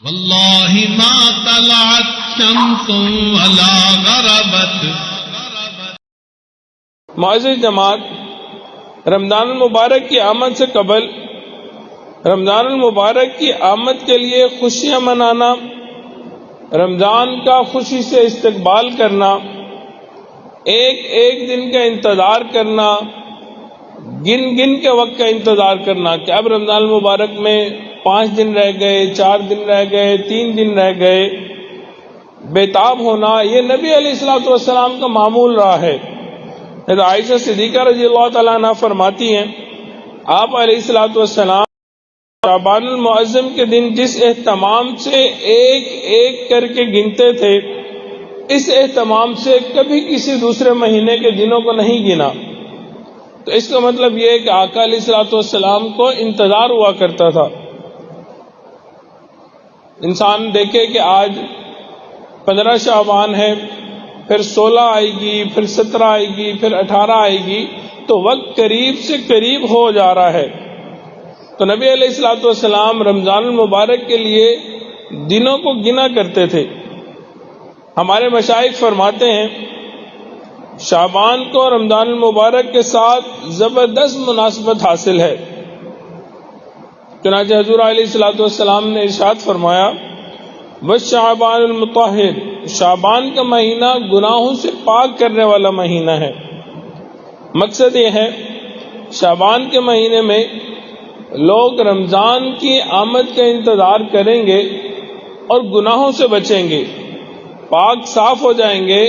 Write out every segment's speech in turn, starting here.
واللہ ما طلعت شمس ولا غربت۔ معزز جماعت، رمضان المبارک کی آمد سے قبل رمضان المبارک کی آمد کے لیے خوشیاں منانا، رمضان کا خوشی سے استقبال کرنا، ایک ایک دن کا انتظار کرنا، گن کے وقت کا انتظار کرنا کہ اب رمضان المبارک میں 5 دن رہ گئے، 4 دن رہ گئے، 3 دن رہ گئے، بےتاب ہونا، یہ نبی علیہ الصلوۃ والسلام کا معمول رہا ہے۔ عائشہ صدیقہ رضی اللہ تعالیٰ عنہ فرماتی ہیں، آپ علیہ الصلوۃ والسلام شعبان المعظم کے دن جس اہتمام سے ایک ایک کر کے گنتے تھے، اس اہتمام سے کبھی کسی دوسرے مہینے کے دنوں کو نہیں گنا۔ تو اس کا مطلب یہ ہے کہ آقا علیہ الصلوۃ والسلام کو انتظار ہوا کرتا تھا۔ انسان دیکھے کہ آج 15 شعبان ہے، پھر 16 آئے گی، پھر 17 آئے گی، پھر 18 آئے گی، تو وقت قریب سے قریب ہو جا رہا ہے۔ تو نبی علیہ الصلوۃ والسلام رمضان المبارک کے لیے دنوں کو گنا کرتے تھے۔ ہمارے مشائخ فرماتے ہیں شعبان کو رمضان المبارک کے ساتھ زبردست مناسبت حاصل ہے۔ چنانچہ حضور علیہ الصلوۃ والسلام نے ارشاد فرمایا، وَالشَّعْبَانُ الْمُطَہِّرُ، شعبان کا مہینہ گناہوں سے پاک کرنے والا مہینہ ہے۔ مقصد یہ ہے شعبان کے مہینے میں لوگ رمضان کی آمد کا انتظار کریں گے اور گناہوں سے بچیں گے، پاک صاف ہو جائیں گے،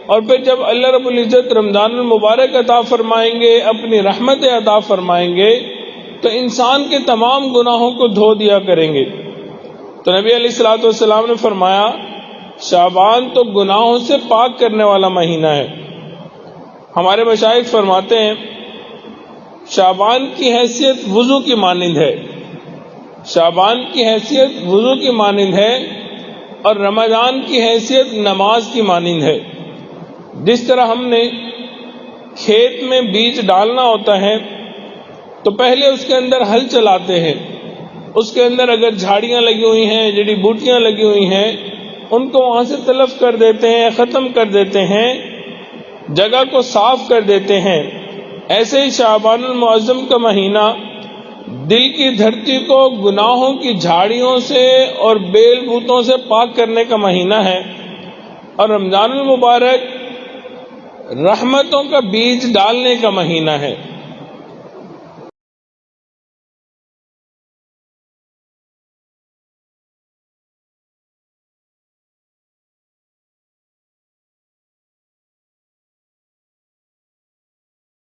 اور پھر جب اللہ رب العزت رمضان المبارک عطا فرمائیں گے، اپنی رحمت عطا فرمائیں گے، تو انسان کے تمام گناہوں کو دھو دیا کریں گے۔ تو نبی علیہ الصلوۃ والسلام نے فرمایا شعبان تو گناہوں سے پاک کرنے والا مہینہ ہے۔ ہمارے مشائخ فرماتے ہیں شعبان کی حیثیت وضو کی مانند ہے، شعبان کی حیثیت وضو کی مانند ہے، اور رمضان کی حیثیت نماز کی مانند ہے۔ جس طرح ہم نے کھیت میں بیج ڈالنا ہوتا ہے تو پہلے اس کے اندر ہل چلاتے ہیں، اس کے اندر اگر جھاڑیاں لگی ہوئی ہیں، جڑی بوٹیاں لگی ہوئی ہیں، ان کو وہاں سے تلف کر دیتے ہیں، ختم کر دیتے ہیں، جگہ کو صاف کر دیتے ہیں۔ ایسے ہی شعبان المعظم کا مہینہ دل کی دھرتی کو گناہوں کی جھاڑیوں سے اور بیل بوتوں سے پاک کرنے کا مہینہ ہے، اور رمضان المبارک رحمتوں کا بیج ڈالنے کا مہینہ ہے۔